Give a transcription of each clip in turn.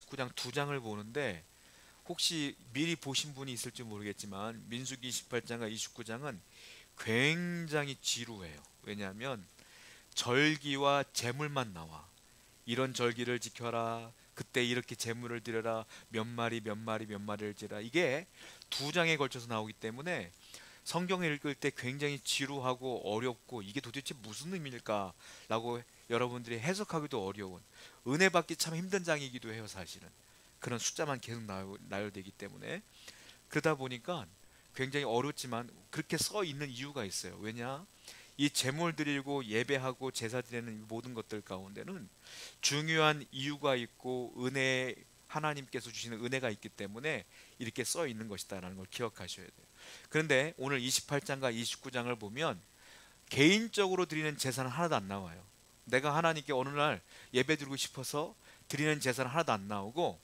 29장 두 장을 보는데 혹시 미리 보신 분이 있을지 모르겠지만 민수기 28장과 29장은 굉장히 지루해요. 왜냐하면 절기와 제물만 나와. 이런 절기를 지켜라. 그때 이렇게 제물을 드려라. 몇 마리 몇 마리 몇 마리를 지라. 이게 두 장에 걸쳐서 나오기 때문에 성경을 읽을 때 굉장히 지루하고 어렵고 이게 도대체 무슨 의미일까라고 여러분들이 해석하기도 어려운 은혜 받기 참 힘든 장이기도 해요, 사실은. 그런 숫자만 계속 나열되기 때문에 그러다 보니까 굉장히 어렵지만 그렇게 써 있는 이유가 있어요. 왜냐? 이 제물 드리고 예배하고 제사 드리는 모든 것들 가운데는 중요한 이유가 있고 은혜 하나님께서 주시는 은혜가 있기 때문에 이렇게 써 있는 것이다라는 걸 기억하셔야 돼요. 그런데 오늘 28장과 29장을 보면 개인적으로 드리는 제사는 하나도 안 나와요. 내가 하나님께 어느 날 예배 드리고 싶어서 드리는 제사는 하나도 안 나오고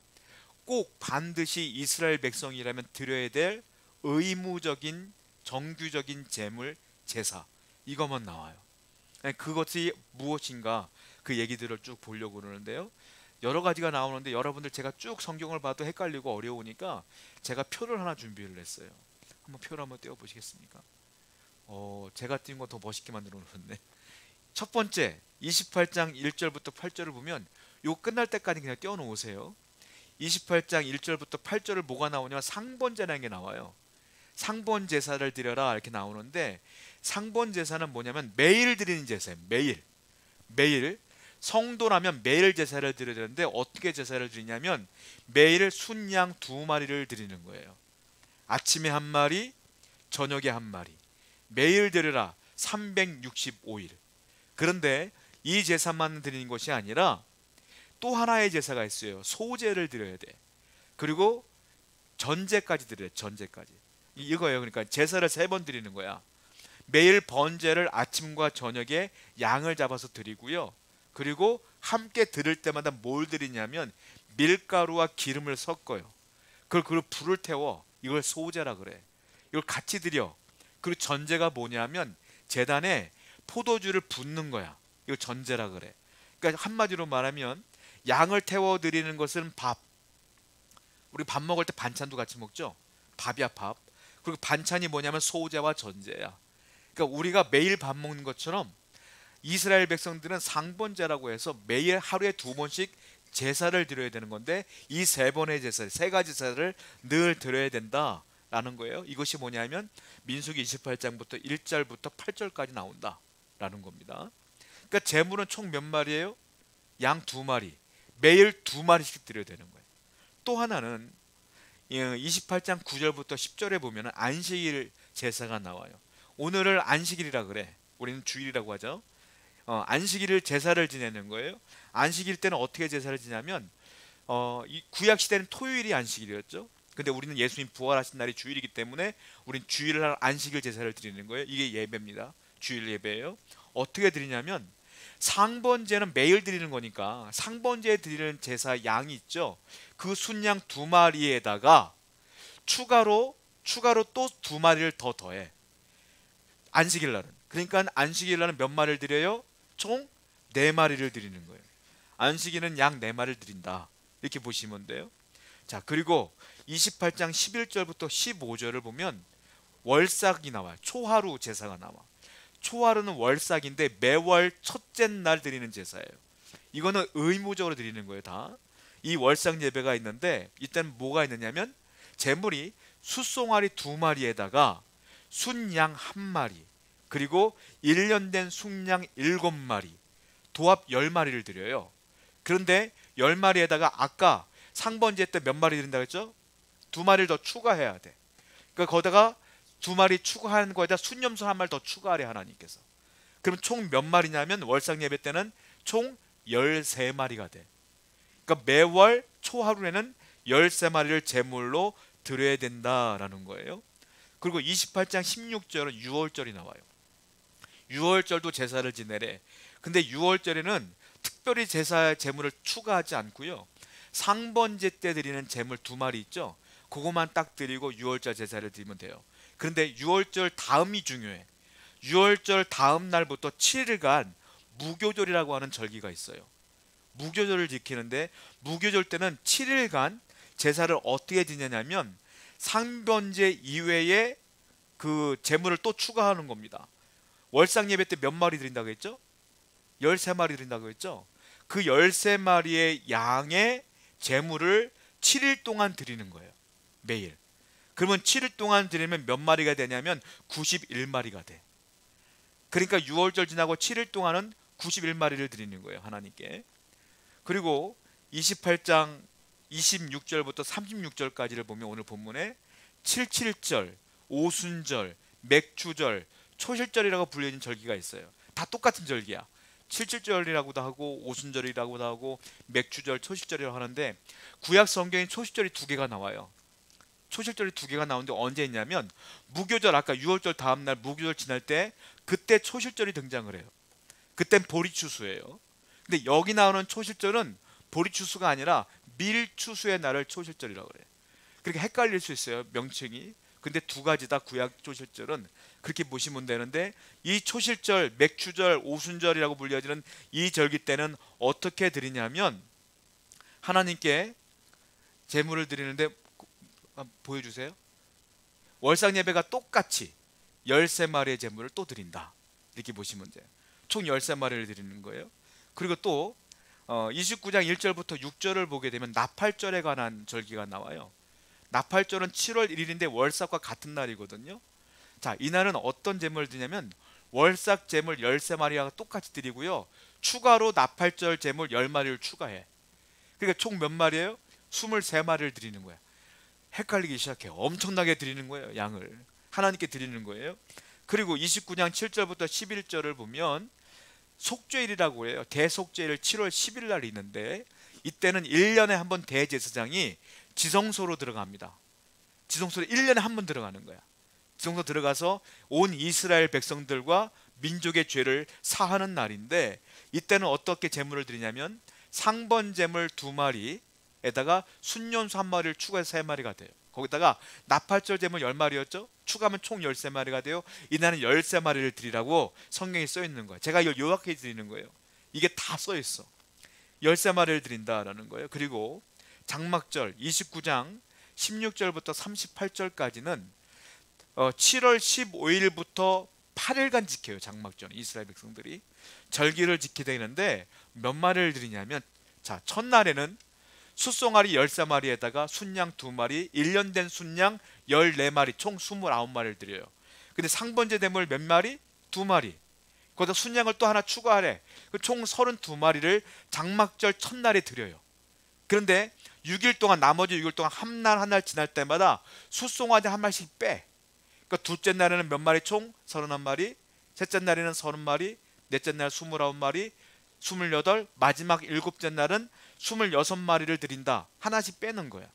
꼭 반드시 이스라엘 백성이라면 드려야 될 의무적인 정규적인 제물 제사 이것만 나와요. 그것이 무엇인가 그 얘기들을 쭉 보려고 그러는데요. 여러 가지가 나오는데 여러분들 제가 쭉 성경을 봐도 헷갈리고 어려우니까 제가 표를 하나 준비를 했어요. 한번 표를 한번 떼어 보시겠습니까? 제가 띈 거 더 멋있게 만들어 놓았네. 첫 번째 28장 1절부터 8절을 보면 요 끝날 때까지 그냥 떼어 놓으세요. 28장 1절부터 8절을 뭐가 나오냐면 상번제라는 게 나와요. 상번 제사를 드려라 이렇게 나오는데 상번 제사는 뭐냐면 매일 드리는 제사예요. 매일 성도라면 매일 제사를 드려야 되는데 어떻게 제사를 드리냐면 매일 순양 두 마리를 드리는 거예요. 아침에 한 마리, 저녁에 한 마리. 매일 드려라 365일. 그런데 이 제사만 드리는 것이 아니라 또 하나의 제사가 있어요. 소제를 드려야 돼. 그리고 전제까지 드려요. 전제까지. 이거예요. 그러니까 제사를 세 번 드리는 거야. 매일 번제를 아침과 저녁에 양을 잡아서 드리고요. 그리고 함께 드릴 때마다 뭘 드리냐면 밀가루와 기름을 섞어요. 그걸 불을 태워. 이걸 소제라 그래. 이걸 같이 드려. 그리고 전제가 뭐냐면 제단에 포도주를 붓는 거야. 이거 전제라 그래. 그러니까 한마디로 말하면 양을 태워 드리는 것은 밥. 우리 밥 먹을 때 반찬도 같이 먹죠. 밥이야 밥. 그리고 반찬이 뭐냐면 소제와 전제야. 그러니까 우리가 매일 밥 먹는 것처럼 이스라엘 백성들은 상번제라고 해서 매일 하루에 두 번씩 제사를 드려야 되는 건데 이 세 번의 제사, 세 가지 제사를 늘 드려야 된다라는 거예요. 이것이 뭐냐면 민수기 28장부터 1절부터 8절까지 나온다라는 겁니다. 그러니까 제물은 총 몇 마리예요? 양 두 마리. 매일 두 마리씩 드려야 되는 거예요. 또 하나는 28장 9절부터 10절에 보면 안식일 제사가 나와요. 오늘을 안식일이라 그래. 우리는 주일이라고 하죠. 안식일을 제사를 지내는 거예요. 안식일 때는 어떻게 제사를 지냐면 이 구약 시대는 토요일이 안식일이었죠. 근데 우리는 예수님 부활하신 날이 주일이기 때문에 우리는 주일날 안식일 제사를 드리는 거예요. 이게 예배입니다. 주일 예배예요. 어떻게 드리냐면 상번제는 매일 드리는 거니까 상번제에 드리는 제사 양이 있죠. 그 순양 두 마리에다가 추가로 또 두 마리를 더 더해. 안식일 날은. 그러니까 안식일 날은 몇 마리를 드려요? 총 네 마리를 드리는 거예요. 안식일은 양 네 마리를 드린다. 이렇게 보시면 돼요. 자, 그리고 28장 11절부터 15절을 보면 월삭이 나와요. 초하루 제사가 나와. 초하루는 월삭인데 매월 첫째 날 드리는 제사예요. 이거는 의무적으로 드리는 거예요, 다. 이 월삭 예배가 있는데 이때는 뭐가 있느냐면 제물이 숫송아리 두 마리에다가 순양 한 마리 그리고 1년 된 순양 7마리 도합 10마리를 드려요. 그런데 10마리에다가 아까 상번제 때 몇 마리 드린다고 했죠? 두 마리를 더 추가해야 돼. 그러니까 거기다가 두 마리 추가하는 거에다 순념소 한 마리 더 추가하래 하나님께서. 그럼 총 몇 마리냐면 월삭 예배 때는 총 13마리가 돼. 그러니까 매월 초하루에는 13마리를 제물로 드려야 된다라는 거예요. 그리고 28장 16절은 유월절이 나와요. 유월절도 제사를 지내래. 근데 유월절에는 특별히 제사 제물을 추가하지 않고요. 상번제 때 드리는 제물 두 마리 있죠. 그것만 딱 드리고 유월절 제사를 드리면 돼요. 그런데 유월절 다음이 중요해. 유월절 다음 날부터 7일간 무교절이라고 하는 절기가 있어요. 무교절을 지키는데, 무교절 때는 7일간 제사를 어떻게 지내냐면 상번제 이외에 그 제물을 또 추가하는 겁니다. 월상 예배 때 몇 마리 드린다고 했죠? 13마리 드린다고 했죠? 그 13마리의 양의 제물을 7일 동안 드리는 거예요. 매일. 그러면 7일 동안 드리면 몇 마리가 되냐면 91마리가 돼. 그러니까 6월절 지나고 7일 동안은 91마리를 드리는 거예요, 하나님께. 그리고 28장 26절부터 36절까지를 보면 오늘 본문에 77절, 오순절, 맥주절, 초실절이라고 불려진 절기가 있어요. 다 똑같은 절기야. 77절이라고도 하고 오순절이라고도 하고 맥주절, 초실절이라고 하는데, 구약 성경에 초실절이 두 개가 나와요. 초실절이 두 개가 나오는데 언제 있냐면 무교절, 아까 6월절 다음날 무교절 지날 때 그때 초실절이 등장을 해요. 그땐 보리추수예요. 근데 여기 나오는 초실절은 보리추수가 아니라 밀추수의 날을 초실절이라고 그래요. 그렇게 헷갈릴 수 있어요, 명칭이. 근데 두 가지 다 구약 초실절은 그렇게 보시면 되는데, 이 초실절, 맥추절, 오순절이라고 불려지는 이 절기 때는 어떻게 드리냐면 하나님께 제물을 드리는데, 보여주세요. 월상 예배가 똑같이 13마리의 제물을 또 드린다, 이렇게 보시면 돼요. 총 13마리를 드리는 거예요. 그리고 또 29장 1절부터 6절을 보게 되면 나팔절에 관한 절기가 나와요. 나팔절은 7월 1일인데 월삭과 같은 날이거든요. 자, 이날은 어떤 제물을 드냐면 월삭 제물 13마리와 똑같이 드리고요, 추가로 나팔절 제물 10마리를 추가해. 그러니까 총 몇 마리예요? 23마리를 드리는 거야. 헷갈리기 시작해요. 엄청나게 드리는 거예요, 양을. 하나님께 드리는 거예요. 그리고 29장 7절부터 11절을 보면 속죄일이라고 해요. 대속죄일 7월 10일 날 있는데, 이때는 1년에 한 번 대제사장이 지성소로 들어갑니다. 지성소로 1년에 한 번 들어가는 거야. 지성소 들어가서 온 이스라엘 백성들과 민족의 죄를 사하는 날인데, 이때는 어떻게 제물을 드리냐면 상번 제물 2마리에다가 순년수 1마리를 추가해서 3마리가 돼요. 거기다가 나팔절 제물 10마리였죠? 추가하면 총 13마리가 돼요. 이날은 13마리를 드리라고 성경에 써 있는 거예요. 제가 이걸 요약해 드리는 거예요. 이게 다 써 있어. 13마리를 드린다라는 거예요. 그리고 장막절 29장 16절부터 38절까지는 7월 15일부터 8일간 지켜요. 장막절 이스라엘 백성들이 절기를 지키게 되는데 몇 마리를 드리냐면, 자, 첫날에는 숫송아리 13마리에다가 순양 2마리, 1년 된 순양 14마리, 총 29마리를 드려요. 근데 상번제 대물 몇 마리? 2마리. 거기다 순양을 또 하나 추가하래. 총 32마리를 장막절 첫날에 드려요. 그런데 6일 동안, 나머지 6일 동안 한 날 한 날 지날 때마다 숫송아지 한 마리씩 빼. 그러니까 둘째 날에는 몇 마리? 총 31마리, 셋째 날에는 30마리, 넷째 날 29마리, 28, 마지막 일곱째 날은 26마리를 드린다. 하나씩 빼는 거야.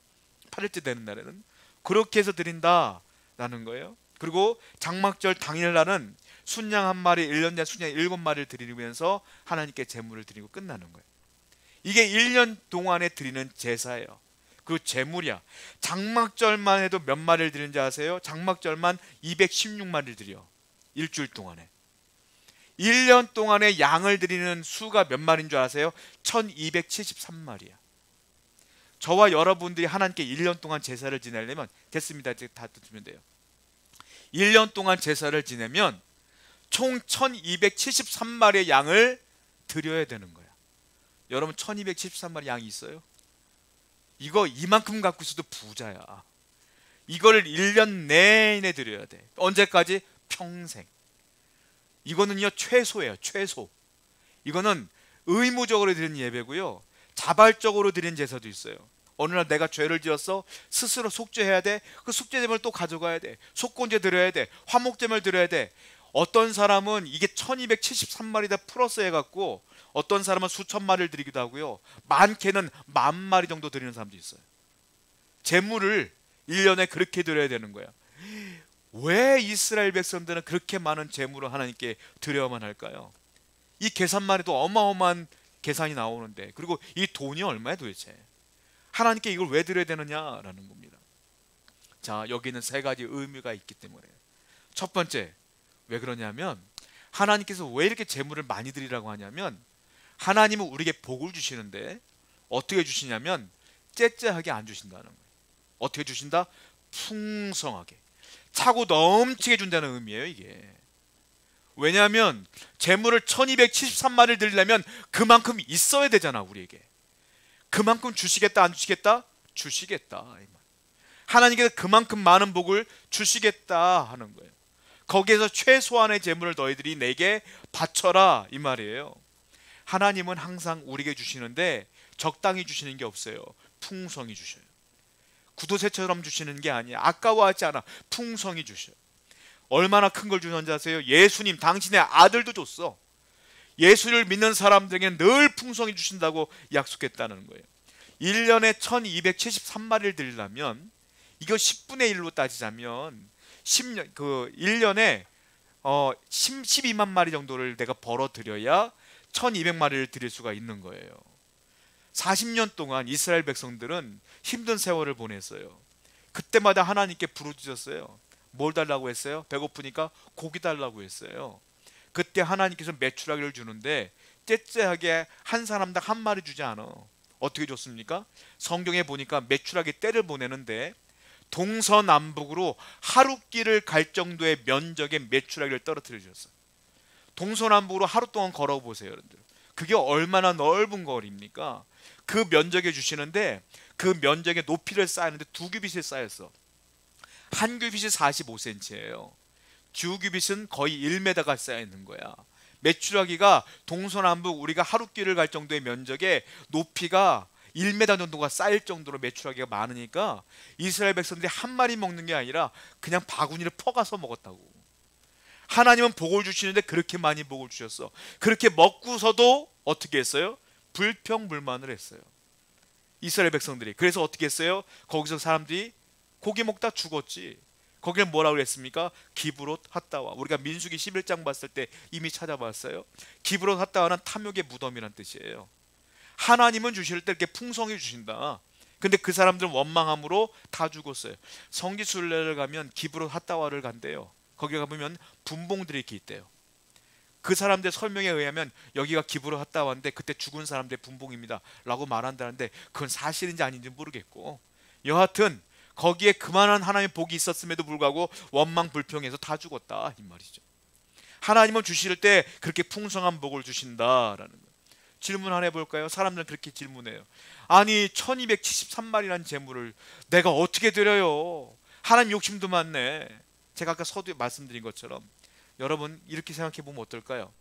8일째 되는 날에는 그렇게 해서 드린다라는 거예요. 그리고 장막절 당일날은 순양 1마리, 1년 된 순양 7마리를 드리면서 하나님께 제물을 드리고 끝나는 거예요. 이게 1년 동안에 드리는 제사예요. 그 제물이야. 장막절만 해도 몇 마리를 드리는지 아세요? 장막절만 216마리를 드려. 일주일 동안에. 1년 동안에 양을 드리는 수가 몇 마리인 줄 아세요? 1273마리야. 저와 여러분들이 하나님께 1년 동안 제사를 지내려면, 됐습니다, 이제 다 듣으면 돼요. 1년 동안 제사를 지내면 총 1273마리의 양을 드려야 되는 거야. 여러분 1273마리 양이 있어요? 이거 이만큼 갖고 있어도 부자야. 이거를 1년 내내 드려야 돼. 언제까지? 평생. 이거는요 최소예요. 최소. 이거는 의무적으로 드리는 예배고요, 자발적으로 드리는 제사도 있어요. 어느 날 내가 죄를 지었어, 스스로 속죄해야 돼. 그 속죄제물을 또 가져가야 돼. 속건제 드려야 돼. 화목제물 드려야 돼. 어떤 사람은 이게 1273마리 다 플러스 해갖고 어떤 사람은 수천 마리를 드리기도 하고요, 많게는 10,000마리 정도 드리는 사람도 있어요. 제물을 1년에 그렇게 드려야 되는 거야. 왜 이스라엘 백성들은 그렇게 많은 제물을 하나님께 드려야만 할까요? 이 계산만 해도 어마어마한 계산이 나오는데, 그리고 이 돈이 얼마야 도대체? 하나님께 이걸 왜 드려야 되느냐라는 겁니다. 자, 여기는 세 가지 의미가 있기 때문에. 첫 번째, 왜 그러냐면 하나님께서 왜 이렇게 제물을 많이 드리라고 하냐면, 하나님은 우리에게 복을 주시는데 어떻게 주시냐면 째째하게 안 주신다는 거예요. 어떻게 주신다? 풍성하게, 차고 넘치게 준다는 의미예요 이게. 왜냐하면 재물을 1273마리를 드리려면 그만큼 있어야 되잖아 우리에게. 그만큼 주시겠다 안 주시겠다? 주시겠다. 하나님께서 그만큼 많은 복을 주시겠다 하는 거예요. 거기에서 최소한의 재물을 너희들이 내게 바쳐라 이 말이에요. 하나님은 항상 우리에게 주시는데 적당히 주시는 게 없어요. 풍성히 주셔요. 구도새처럼 주시는 게 아니야. 아까워하지 않아. 풍성히 주셔요. 얼마나 큰 걸 주는지 아세요? 예수님 당신의 아들도 줬어. 예수를 믿는 사람들에게는 늘 풍성히 주신다고 약속했다는 거예요. 1년에 1273마리를 드리려면 이거 10분의 1로 따지자면 10년, 1년에 12만 마리 정도를 내가 벌어들여야 1200마리를 드릴 수가 있는 거예요. 40년 동안 이스라엘 백성들은 힘든 세월을 보냈어요. 그때마다 하나님께 부르짖었어요. 뭘 달라고 했어요? 배고프니까 고기 달라고 했어요. 그때 하나님께서 메추라기를 주는데 째째하게 한 사람당 한 마리 주지 않아. 어떻게 줬습니까? 성경에 보니까 메추라기 떼를 보내는데 동서남북으로 하루길을 갈 정도의 면적의 메추라기를 떨어뜨려 주셨어요. 동서남북으로 하루 동안 걸어보세요 여러분들. 그게 얼마나 넓은 거리입니까? 그 면적에 주시는데 그 면적의 높이를 쌓였는데 두 규빗이 쌓였어. 한 규빗이 45cm예요. 두 규빗은 거의 1m가 쌓여 있는 거야. 메추라기가 동서남북 우리가 하루길을 갈 정도의 면적에 높이가 1m 정도가 쌓일 정도로 메추라기가 많으니까 이스라엘 백성들이 한 마리 먹는 게 아니라 그냥 바구니를 퍼가서 먹었다고. 하나님은 복을 주시는데 그렇게 많이 복을 주셨어. 그렇게 먹고서도 어떻게 했어요? 불평불만을 했어요. 이스라엘 백성들이. 그래서 어떻게 했어요? 거기서 사람들이 고기 먹다 죽었지. 거기는 뭐라고 그랬습니까? 기브롯 핫다와. 우리가 민수기 11장 봤을 때 이미 찾아봤어요. 기브롯 핫다와는 탐욕의 무덤이란 뜻이에요. 하나님은 주실 때 이렇게 풍성히 주신다. 근데 그 사람들은 원망함으로 다 죽었어요. 성지순례를 가면 기브롯 핫다와를 간대요. 거기 가보면 분봉들이 이렇게 있대요. 그 사람들 설명에 의하면 여기가 기브롯 핫다와인데 그때 죽은 사람들 분봉입니다 라고 말한다는데 그건 사실인지 아닌지 모르겠고, 여하튼 거기에 그만한 하나님의 복이 있었음에도 불구하고 원망 불평해서 다 죽었다 이 말이죠. 하나님은 주실 때 그렇게 풍성한 복을 주신다라는 거예요. 질문 하나 해볼까요? 사람들은 그렇게 질문해요. 아니 1273마리라는 재물을 내가 어떻게 드려요? 하나님 욕심도 많네. 제가 아까 서두에 말씀드린 것처럼 여러분 이렇게 생각해 보면 어떨까요?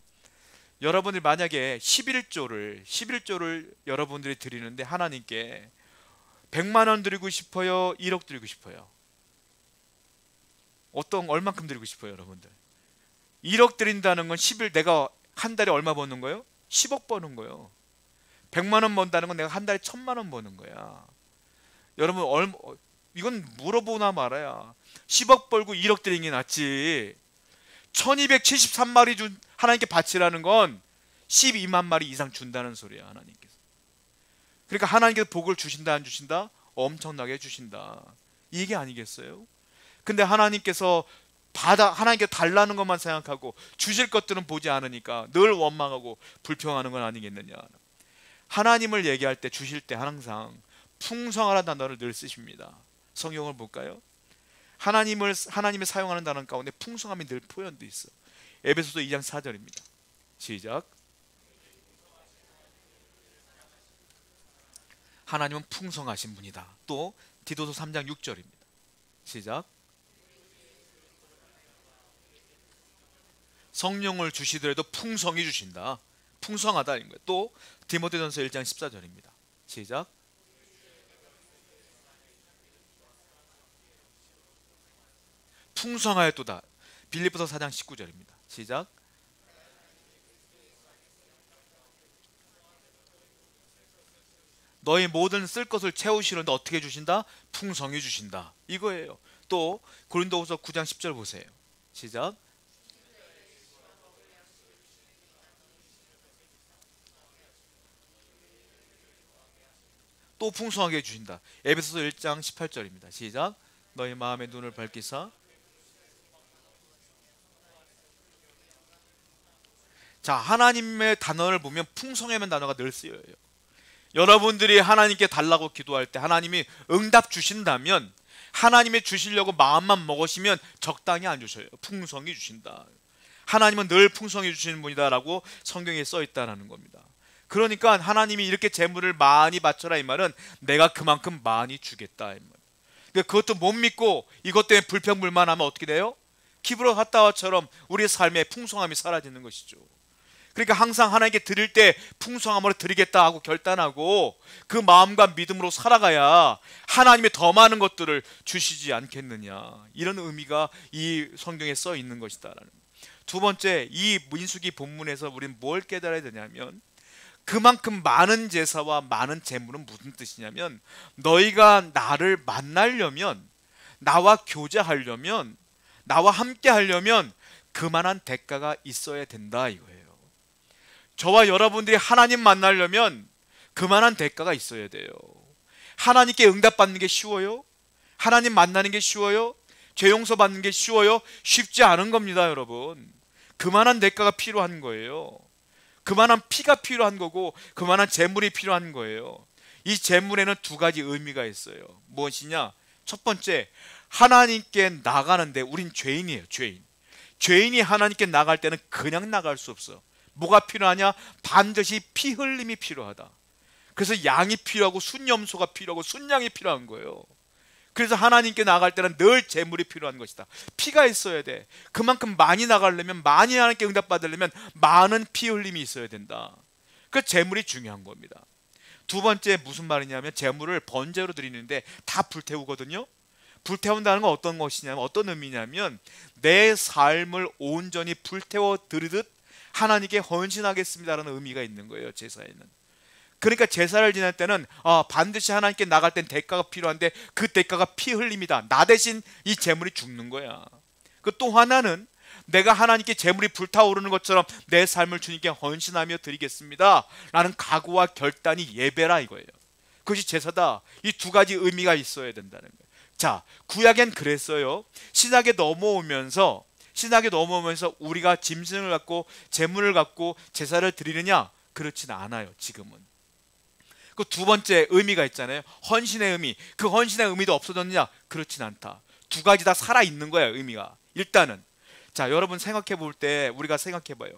여러분들 만약에 11조를 여러분들이 드리는데 하나님께 100만 원 드리고 싶어요? 1억 드리고 싶어요? 얼만큼 드리고 싶어요 여러분들? 1억 드린다는 건 내가 한 달에 얼마 버는 거예요? 10억 버는 거예요. 100만 원 번다는 건 내가 한 달에 1000만 원 버는 거야. 여러분 이건 물어보나 말아야 10억 벌고 1억 드리는 게 낫지. 1273마리 준 하나님께 바치라는 건 12만 마리 이상 준다는 소리야 하나님께서. 그러니까 하나님께서 복을 주신다 안 주신다? 엄청나게 주신다 이 얘기 아니겠어요? 근데 하나님께서 하나님께 달라는 것만 생각하고 주실 것들은 보지 않으니까 늘 원망하고 불평하는 건 아니겠느냐. 하나님을 얘기할 때 주실 때 항상 풍성하라는 단어를 늘 쓰십니다. 성경을 볼까요? 하나님을 사용하는 단어 가운데 풍성함이 늘 표현되어 있어. 에베소서 2장 4절입니다. 시작. 하나님은 풍성하신 분이다. 또 디도서 3장 6절입니다. 시작. 성령을 주시더라도 풍성히 주신다. 풍성하다. 또 디모데전서 1장 14절입니다. 시작. 풍성하였도다. 빌립보서 4장 19절입니다. 시작. 너희 모든 쓸 것을 채우시는데 어떻게 주신다? 풍성히 주신다. 이거예요. 또 고린도후서 9장 10절 보세요. 시작. 또 풍성하게 주신다. 에베소서 1장 18절입니다. 시작. 너희 마음의 눈을 밝히사 자, 하나님의 단어를 보면 풍성하면 단어가 늘 쓰여요. 여러분들이 하나님께 달라고 기도할 때 하나님이 응답 주신다면, 하나님이 주시려고 마음만 먹으시면 적당히 안 주셔요. 풍성히 주신다. 하나님은 늘 풍성히 주시는 분이다 라고 성경에 써 있다는 겁니다. 그러니까 하나님이 이렇게 재물을 많이 바쳐라 이 말은 내가 그만큼 많이 주겠다 이 말. 그러니까 그것도 못 믿고 이것 때문에 불평불만하면 어떻게 돼요? 기브로 갔다와처럼 우리의 삶에 풍성함이 사라지는 것이죠. 그러니까 항상 하나님께 드릴 때 풍성함으로 드리겠다 하고 결단하고 그 마음과 믿음으로 살아가야 하나님의 더 많은 것들을 주시지 않겠느냐, 이런 의미가 이 성경에 써 있는 것이다라는. 두 번째, 이 민수기 본문에서 우리는 뭘 깨달아야 되냐면, 그만큼 많은 제사와 많은 제물은 무슨 뜻이냐면, 너희가 나를 만나려면, 나와 교제하려면, 나와 함께 하려면 그만한 대가가 있어야 된다 이거예요. 저와 여러분들이 하나님 만나려면 그만한 대가가 있어야 돼요. 하나님께 응답받는 게 쉬워요? 하나님 만나는 게 쉬워요? 죄 용서 받는 게 쉬워요? 쉽지 않은 겁니다, 여러분. 그만한 대가가 필요한 거예요. 그만한 피가 필요한 거고 그만한 재물이 필요한 거예요. 이 재물에는 두 가지 의미가 있어요. 무엇이냐? 첫 번째, 하나님께 나가는데, 우린 죄인이에요. 죄인이 하나님께 나갈 때는 그냥 나갈 수 없어. 뭐가 필요하냐? 반드시 피 흘림이 필요하다. 그래서 양이 필요하고 순염소가 필요하고 순양이 필요한 거예요. 그래서 하나님께 나갈 때는 늘 재물이 필요한 것이다. 피가 있어야 돼. 그만큼 많이 나가려면, 많이 하나님께 응답받으려면 많은 피 흘림이 있어야 된다. 그 재물이 중요한 겁니다. 두 번째, 무슨 말이냐면, 재물을 번제로 드리는데 다 불태우거든요. 불태운다는 건 어떤 것이냐면, 어떤 의미냐면, 내 삶을 온전히 불태워 드리듯 하나님께 헌신하겠습니다라는 의미가 있는 거예요, 제사에는. 그러니까 제사를 지낼 때는 반드시 하나님께 나갈 땐 대가가 필요한데, 그 대가가 피 흘림이다. 나 대신 이 재물이 죽는 거야. 그 또 하나는, 내가 하나님께 재물이 불타오르는 것처럼 내 삶을 주님께 헌신하며 드리겠습니다 라는 각오와 결단이 예배라 이거예요. 그것이 제사다. 이 두 가지 의미가 있어야 된다는 거예요. 자, 구약엔 그랬어요. 신약에 넘어오면서 우리가 짐승을 갖고 재물을 갖고 제사를 드리느냐? 그렇진 않아요, 지금은. 그 두 번째 의미가 있잖아요. 헌신의 의미. 그 헌신의 의미도 없어졌느냐? 그렇진 않다. 두 가지 다 살아있는 거야, 의미가. 일단은, 자, 여러분 생각해 볼 때 우리가 생각해 봐요.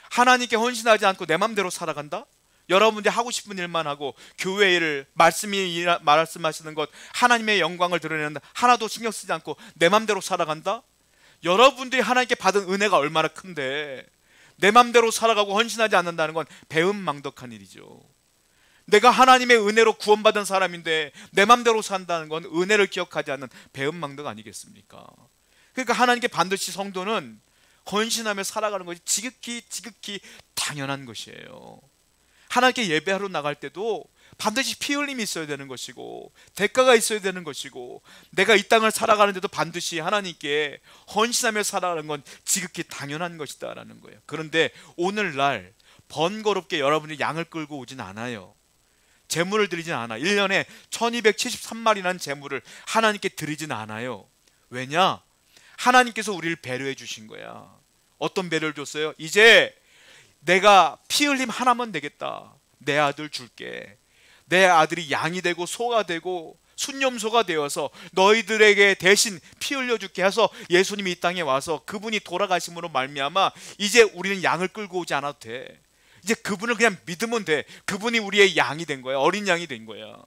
하나님께 헌신하지 않고 내 맘대로 살아간다? 여러분들이 하고 싶은 일만 하고, 교회 일을, 말씀하시는 것, 하나님의 영광을 드러내는다 하나도 신경 쓰지 않고 내 맘대로 살아간다? 여러분들이 하나님께 받은 은혜가 얼마나 큰데, 내 맘대로 살아가고 헌신하지 않는다는 건 배은망덕한 일이죠. 내가 하나님의 은혜로 구원받은 사람인데 내 맘대로 산다는 건 은혜를 기억하지 않는 배은망덕 아니겠습니까? 그러니까 하나님께 반드시 성도는 헌신하며 살아가는 것이 지극히 당연한 것이에요. 하나님께 예배하러 나갈 때도 반드시 피 흘림이 있어야 되는 것이고, 대가가 있어야 되는 것이고, 내가 이 땅을 살아가는데도 반드시 하나님께 헌신하며 살아가는 건 지극히 당연한 것이다 라는 거예요. 그런데 오늘날 번거롭게 여러분이 양을 끌고 오진 않아요. 제물을 드리진 않아. 1년에 1273마리라는 제물을 하나님께 드리진 않아요. 왜냐? 하나님께서 우리를 배려해 주신 거야. 어떤 배려를 줬어요? 이제 내가 피 흘림 하나만 되겠다. 내 아들 줄게. 내 아들이 양이 되고 소가 되고 순염소가 되어서 너희들에게 대신 피 흘려줄게 해서 예수님이 이 땅에 와서 그분이 돌아가심으로 말미암아 이제 우리는 양을 끌고 오지 않아도 돼. 이제 그분을 그냥 믿으면 돼. 그분이 우리의 양이 된 거야. 어린 양이 된 거야.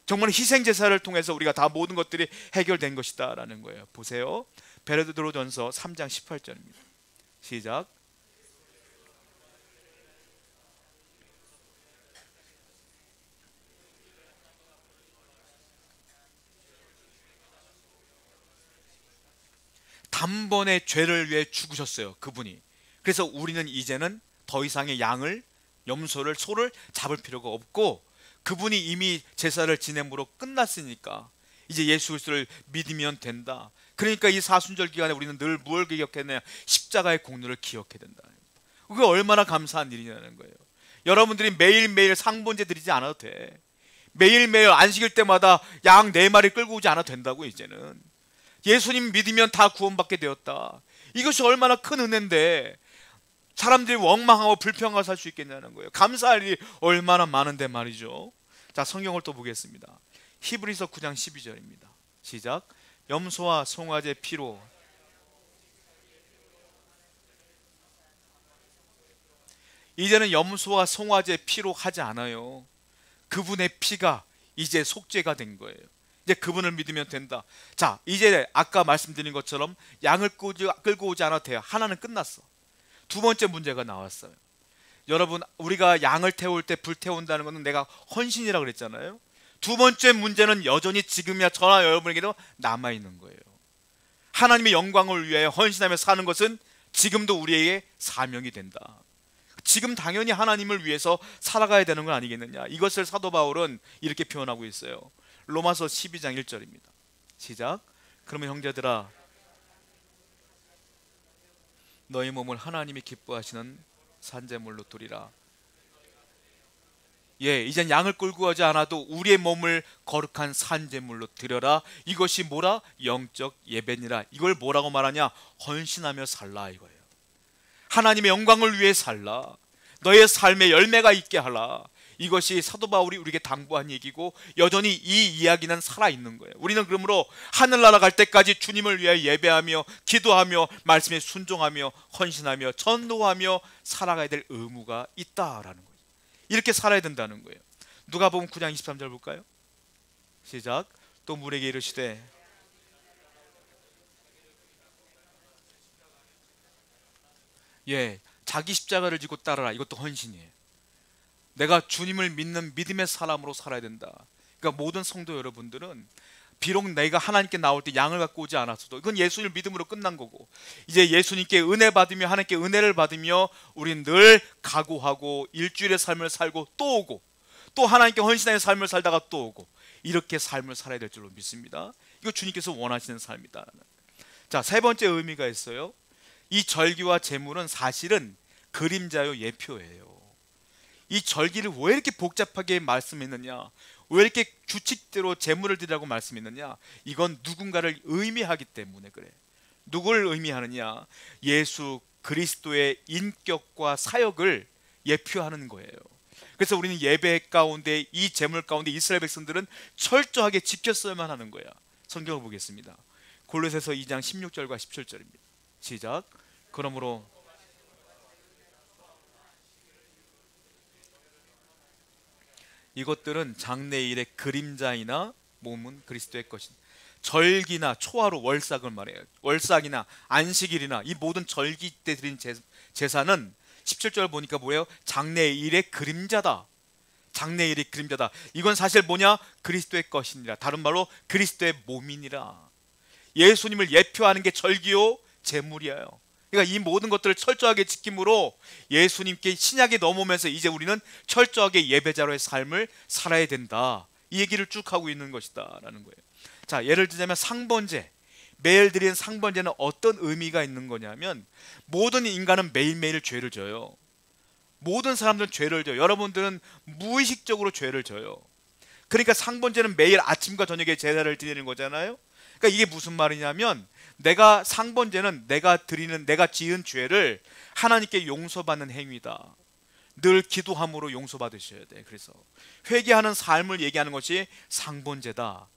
정말 희생제사를 통해서 우리가 다 모든 것들이 해결된 것이다 라는 거예요. 보세요. 베드로전서 3장 18절입니다. 시작. 단번에 죄를 위해 죽으셨어요, 그분이. 그래서 우리는 이제는 더 이상의 양을, 염소를, 소를 잡을 필요가 없고, 그분이 이미 제사를 지냄으로 끝났으니까 이제 예수 그리스도를 믿으면 된다. 그러니까 이 사순절 기간에 우리는 늘 무엇을 기억했냐? 십자가의 공로를 기억해야 된다. 그게 얼마나 감사한 일이냐는 거예요. 여러분들이 매일매일 상번제 드리지 않아도 돼. 매일매일 안식일 때마다 양 4마리 끌고 오지 않아도 된다고. 이제는 예수님 믿으면 다 구원받게 되었다. 이것이 얼마나 큰 은혜인데, 사람들이 원망하고 불평하고 살 수 있겠냐는 거예요. 감사할 일이 얼마나 많은데 말이죠. 자, 성경을 또 보겠습니다. 히브리서 9장 12절입니다. 시작. 염소와 송아지의 피로 이제는 염소와 송아지의 피로 하지 않아요. 그분의 피가 이제 속죄가 된 거예요. 이제 그분을 믿으면 된다. 자, 이제 아까 말씀드린 것처럼 양을 끌고 오지 않아도 돼요. 하나는 끝났어. 두 번째 문제가 나왔어요. 여러분, 우리가 양을 태울 때 불 태운다는 것은 내가 헌신이라고 그랬잖아요. 두 번째 문제는 여전히 지금이야 저나 여러분에게도 남아있는 거예요. 하나님의 영광을 위하여 헌신하며 사는 것은 지금도 우리에게 사명이 된다. 지금 당연히 하나님을 위해서 살아가야 되는 건 아니겠느냐. 이것을 사도 바울은 이렇게 표현하고 있어요. 로마서 12장 1절입니다. 시작. 그러면 형제들아, 너희 몸을 하나님이 기뻐하시는 산제물로 드리라. 예, 이젠 양을 끌고 오지 않아도 우리의 몸을 거룩한 산제물로 드려라. 이것이 뭐라? 영적 예배니라. 이걸 뭐라고 말하냐? 헌신하며 살라 이거예요. 하나님의 영광을 위해 살라. 너의 삶에 열매가 있게 하라. 이것이 사도 바울이 우리에게 당부한 얘기고 여전히 이 이야기는 살아있는 거예요. 우리는 그러므로 하늘나라 갈 때까지 주님을 위하여 예배하며 기도하며 말씀에 순종하며 헌신하며 전도하며 살아가야 될 의무가 있다라는 거예요. 이렇게 살아야 된다는 거예요. 누가복음 9장 23절 볼까요? 시작. 또 물에게 이르시되 예, 자기 십자가를 지고 따르라. 이것도 헌신이에요. 내가 주님을 믿는 믿음의 사람으로 살아야 된다. 그러니까 모든 성도 여러분들은 비록 내가 하나님께 나올 때 양을 갖고 오지 않았어도 이건 예수님을 믿음으로 끝난 거고, 이제 예수님께 은혜 받으며 하나님께 은혜를 받으며 우리는 늘 각오하고 일주일의 삶을 살고 또 오고 또 하나님께 헌신하는 삶을 살다가 또 오고 이렇게 삶을 살아야 될 줄로 믿습니다. 이거 주님께서 원하시는 삶이다. 자, 세 번째 의미가 있어요. 이 절기와 제물은 사실은 그림자요 예표예요. 이 절기를 왜 이렇게 복잡하게 말씀했느냐, 왜 이렇게 규칙대로 제물을 드리라고 말씀했느냐, 이건 누군가를 의미하기 때문에 그래. 누구를 의미하느냐? 예수 그리스도의 인격과 사역을 예표하는 거예요. 그래서 우리는 예배 가운데 이 제물 가운데 이스라엘 백성들은 철저하게 지켰어야만 하는 거야. 성경을 보겠습니다. 골로새서 2장 16절과 17절입니다. 시작. 그러므로 이것들은 장래일의 그림자이나 몸은 그리스도의 것이다. 절기나 초하루 월삭을 말해요. 월삭이나 안식일이나 이 모든 절기 때 드린 제사는 17절 보니까 뭐예요? 장래일의 그림자다. 장래일의 그림자다. 이건 사실 뭐냐? 그리스도의 것이니라. 다른 말로 그리스도의 몸이니라. 예수님을 예표하는 게 절기요 제물이에요. 그러니까 이 모든 것들을 철저하게 지킴으로 예수님께 신약에 넘어오면서 이제 우리는 철저하게 예배자로의 삶을 살아야 된다. 이 얘기를 쭉 하고 있는 것이다 라는 거예요. 자, 예를 들자면 상번제, 매일 드리는 상번제는 어떤 의미가 있는 거냐면 모든 인간은 매일매일 죄를 져요. 모든 사람들은 죄를 져요. 여러분들은 무의식적으로 죄를 져요. 그러니까 상번제는 매일 아침과 저녁에 제사를 드리는 거잖아요. 그러니까 이게 무슨 말이냐면 내가 상번제는 내가 지은 죄를 하나님께 용서받는 행위다. 늘 기도함으로 용서받으셔야 돼. 그래서 회개하는 삶을 얘기하는 것이 상번제다.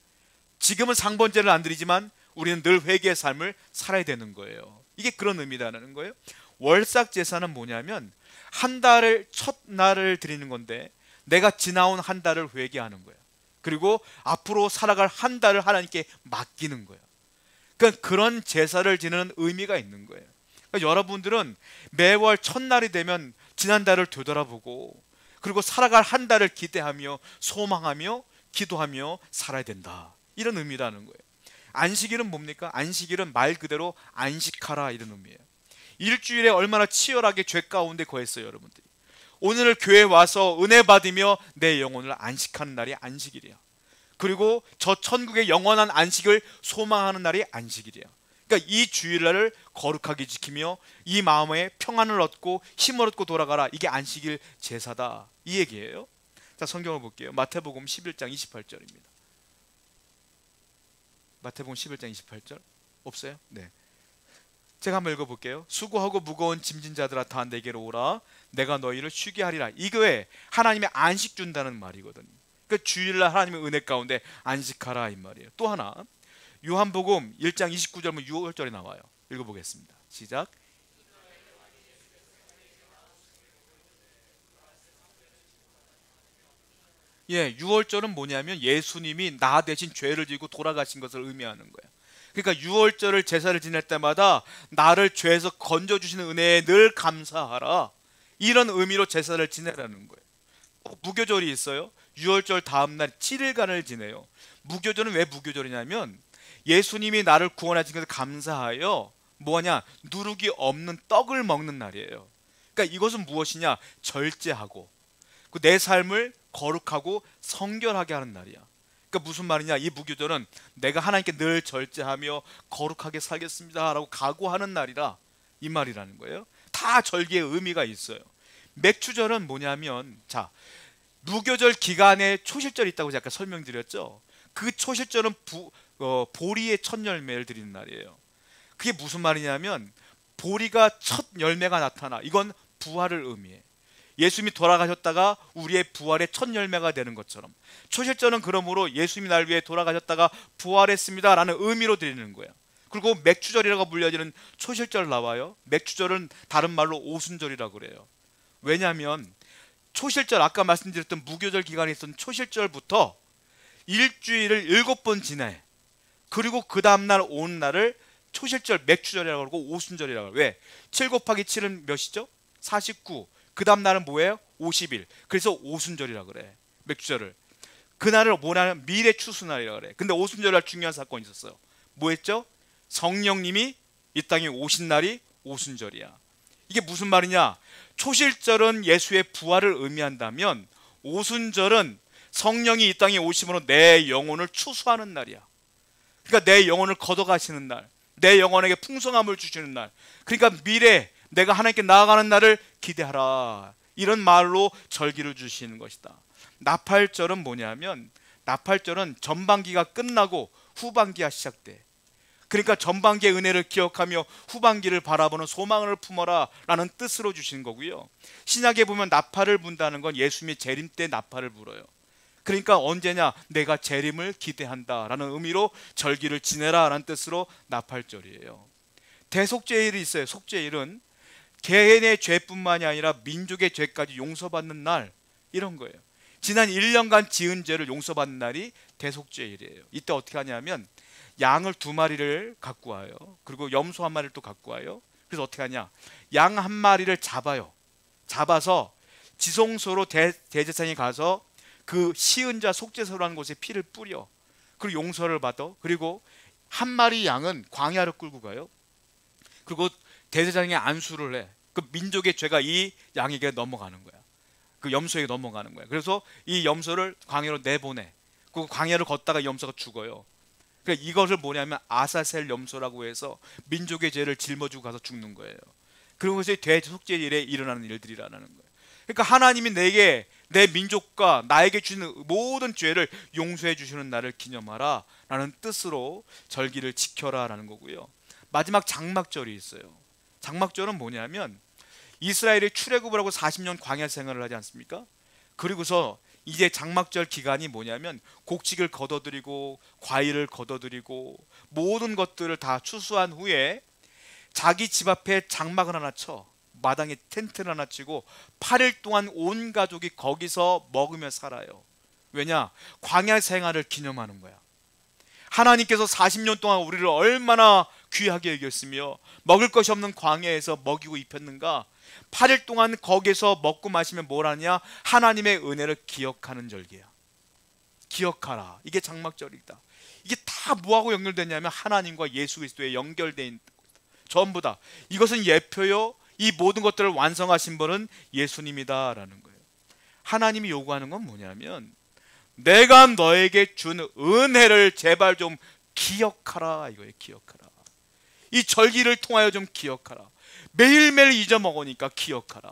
지금은 상번제를 안 드리지만 우리는 늘 회개의 삶을 살아야 되는 거예요. 이게 그런 의미라는 거예요. 월삭 제사는 뭐냐면 한 달을 첫날을 드리는 건데 내가 지나온 한 달을 회개하는 거예요. 그리고 앞으로 살아갈 한 달을 하나님께 맡기는 거예요. 그러니까 그런 제사를 지내는 의미가 있는 거예요. 그러니까 여러분들은 매월 첫날이 되면 지난 달을 되돌아보고 그리고 살아갈 한 달을 기대하며 소망하며 기도하며 살아야 된다. 이런 의미라는 거예요. 안식일은 뭡니까? 안식일은 말 그대로 안식하라 이런 의미예요. 일주일에 얼마나 치열하게 죄 가운데 거했어요 여러분들이. 오늘 교회에 와서 은혜 받으며 내 영혼을 안식하는 날이 안식일이야. 그리고 저 천국의 영원한 안식을 소망하는 날이 안식일이야. 그러니까 이 주일날을 거룩하게 지키며 이 마음에 평안을 얻고 힘을 얻고 돌아가라. 이게 안식일 제사다. 이 얘기예요. 자, 성경을 볼게요. 마태복음 11장 28절입니다. 마태복음 11장 28절 없어요? 네. 제가 한번 읽어볼게요. 수고하고 무거운 짐진 자들아 다 내게로 오라. 내가 너희를 쉬게 하리라. 이거에 하나님의 안식 준다는 말이거든요. 그러니까 주일날 하나님의 은혜 가운데 안식하라 이 말이에요. 또 하나 요한복음 1장 29절 6월절에 나와요. 읽어보겠습니다. 시작. 예, 6월절은 뭐냐면 예수님이 나 대신 죄를 지고 돌아가신 것을 의미하는 거예요. 그러니까 6월절을 제사를 지낼 때마다 나를 죄에서 건져주시는 은혜에 늘 감사하라, 이런 의미로 제사를 지내라는 거예요. 무교절이 있어요. 6월절 다음날 7일간을 지내요. 무교절은 왜 무교절이냐면 예수님이 나를 구원하신 것을 감사하여 뭐냐, 누룩이 없는 떡을 먹는 날이에요. 그러니까 이것은 무엇이냐, 절제하고 내 삶을 거룩하고 성결하게 하는 날이야. 그러니까 무슨 말이냐, 이 무교절은 내가 하나님께 늘 절제하며 거룩하게 살겠습니다 라고 각오하는 날이라 이 말이라는 거예요. 다 절기의 의미가 있어요. 맥주절은 뭐냐면, 자, 무교절 기간에 초실절이 있다고 제가 아까 설명드렸죠. 그 초실절은 보리의 첫 열매를 드리는 날이에요. 그게 무슨 말이냐면 보리가 첫 열매가 나타나, 이건 부활을 의미해. 예수님이 돌아가셨다가 우리의 부활의 첫 열매가 되는 것처럼 초실절은 그러므로 예수님이 날 위해 돌아가셨다가 부활했습니다 라는 의미로 드리는 거예요. 그리고 맥주절이라고 불려지는 초실절 나와요. 맥주절은 다른 말로 오순절이라고 그래요. 왜냐하면 초실절, 아까 말씀드렸던 무교절 기간에 있었던 초실절부터 일주일을 7번 지내. 그리고 그 다음날 오는 날을 초실절 맥주절이라고 그러고 오순절이라고 그래요. 왜? 7 곱하기 7은 몇이죠? 49. 그 다음 날은 뭐예요? 50일. 그래서 오순절이라고 그래, 맥주절을. 그날을 뭐냐면 미래 추수날이라고 그래. 근데 오순절날 중요한 사건이 있었어요. 뭐였죠? 성령님이 이 땅에 오신 날이 오순절이야. 이게 무슨 말이냐, 초실절은 예수의 부활을 의미한다면 오순절은 성령이 이 땅에 오심으로 내 영혼을 추수하는 날이야. 그러니까 내 영혼을 걷어가시는 날, 내 영혼에게 풍성함을 주시는 날, 그러니까 미래 내가 하나님께 나아가는 날을 기대하라, 이런 말로 절기를 주시는 것이다. 나팔절은 뭐냐면, 나팔절은 전반기가 끝나고 후반기가 시작돼. 그러니까 전반기의 은혜를 기억하며 후반기를 바라보는 소망을 품어라 라는 뜻으로 주시는 거고요. 신약에 보면 나팔을 분다는 건 예수님이 재림 때 나팔을 불어요. 그러니까 언제냐, 내가 재림을 기대한다 라는 의미로 절기를 지내라 라는 뜻으로 나팔절이에요. 대속죄일이 있어요. 속죄일은 개인의 죄뿐만이 아니라 민족의 죄까지 용서받는 날, 이런 거예요. 지난 1년간 지은 죄를 용서받는 날이 대속죄일이에요. 이때 어떻게 하냐면 양을 2마리를 갖고 와요. 그리고 염소 1마리를 또 갖고 와요. 그래서 어떻게 하냐, 양 1마리를 잡아요. 잡아서 지성소로 대제사장이 가서 그 시은자 속죄소라는 곳에 피를 뿌려. 그리고 용서를 받아. 그리고 1마리 양은 광야를 끌고 가요. 그리고 대제사장이 안수를 해. 그 민족의 죄가 이 양에게 넘어가는 거야. 그 염소에게 넘어가는 거야. 그래서 이 염소를 광야로 내보내. 그 광야를 걷다가 염소가 죽어요. 그러니까 이것을 뭐냐면 아사셀 염소라고 해서 민족의 죄를 짊어지고 가서 죽는 거예요. 그런 것이 대속죄일에 일어나는 일들이라는 거예요. 그러니까 하나님이 내게, 내 민족과 나에게 주는 모든 죄를 용서해 주시는 날을 기념하라 라는 뜻으로 절기를 지켜라 라는 거고요. 마지막 장막절이 있어요. 장막절은 뭐냐면 이스라엘이 출애굽을 하고 40년 광야 생활을 하지 않습니까? 그리고서 이제 장막절 기간이 뭐냐면 곡식을 걷어들이고 과일을 걷어들이고 모든 것들을 다 추수한 후에 자기 집 앞에 장막을 하나 쳐, 마당에 텐트를 하나 치고 8일 동안 온 가족이 거기서 먹으며 살아요. 왜냐? 광야 생활을 기념하는 거야. 하나님께서 40년 동안 우리를 얼마나 귀하게 여겼으며 먹을 것이 없는 광야에서 먹이고 입혔는가. 8일 동안 거기서 먹고 마시면 뭘 하냐? 하나님의 은혜를 기억하는 절기야. 기억하라. 이게 장막절이다. 이게 다 뭐하고 연결되냐면 하나님과 예수 그리스도에 연결되어 있는, 전부 다 이것은 예표요, 이 모든 것들을 완성하신 분은 예수님이다 라는 거예요. 하나님이 요구하는 건 뭐냐면 내가 너에게 준 은혜를 제발 좀 기억하라 이거예요. 기억하라. 이 절기를 통하여 좀 기억하라. 매일매일 잊어먹으니까 기억하라.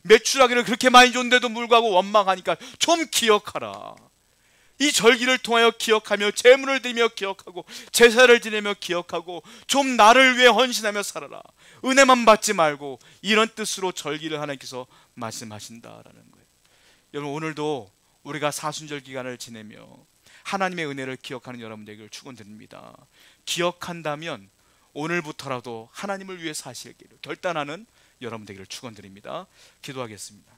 매출하기를 그렇게 많이 줬는데도 불구하고 원망하니까 좀 기억하라. 이 절기를 통하여 기억하며 제물을 드리며 기억하고 제사를 지내며 기억하고 좀 나를 위해 헌신하며 살아라. 은혜만 받지 말고, 이런 뜻으로 절기를 하나님께서 말씀하신다라는 거예요. 여러분, 오늘도 우리가 사순절 기간을 지내며 하나님의 은혜를 기억하는 여러분들에게 축원드립니다. 기억한다면 오늘부터라도 하나님을 위해 사시기를 결단하는 여러분들에게 축원드립니다. 기도하겠습니다.